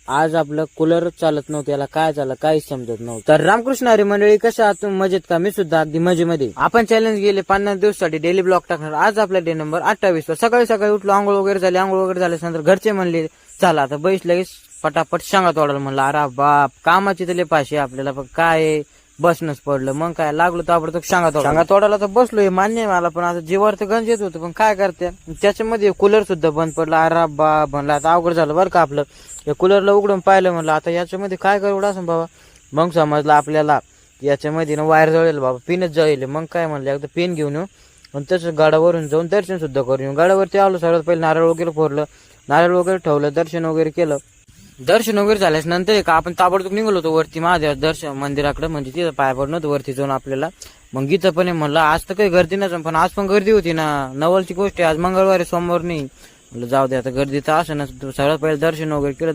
आज आपलं कूलर चालत नव्हतं, याला काय झालं काहीच समजत नव्हतं. तर रामकृष्ण हरी मंडळी, कशा आहात तुम्ही? मजेत का? मी सुद्धा अगदी मजेमध्ये. आपण चॅलेंज गेले 50 दिवसासाठी डेली ब्लॉग टाकणार. आज आपला डे नंबर 28. सकाळी सकाळी उठलो, आंघोळ वगैरे झाल्यानंतर घरचे म्हणले चला आता बैस लगेच पटापट शांगा तोडायला. म्हणलं अरे बाप, कामाची तले पाशे आपल्याला, पण काय बसणंच पडलं. मग काय लागलो ताबडतोब शांगा तोडायला. तर बसलोय, मान्य आहे मला, पण आता जीवावर तर गंज येत होतं, पण काय करते. त्याच्यामध्ये कूलर सुद्धा बंद पडला. अरे बाप, म्हणलं आता अवघड झालं बरं का आपलं. या कूलरला उघडून पाहिलं, म्हणलं आता याच्यामध्ये काय करू असं बाबा. मग समजलं आपल्याला याच्यामध्ये ना वायर जळेल बाबा, पिनच जळेल. मग काय म्हणलं एकदा पिन घेऊन येऊ आणि तसं गाडावरून जाऊन दर्शन सुद्धा करून येऊ. गाडावरती आलो, सर्वात पहिले नारळ वगैरे फोडलं, नारळ वगैरे ठेवलं, दर्शन वगैरे केलं. दर्शन वगैरे झाल्यास नंतर का आपण ताबडतोब निघालो होतो वरती महादेव दर्शन मंदिराकडे, म्हणजे तिथं पाय पडणं होतं वरती जाऊन आपल्याला. मग इथं पण म्हणलं आज तर काही गर्दी नसेल, पण आज पण गर्दी होती ना. नवलची गोष्ट आहे, आज मंगळवारी सोमवार नाही. म्हणलं जाऊ दे आता, गर्दी तर असं ना. सगळ्यात पहिले दर्शन वगैरे केलं.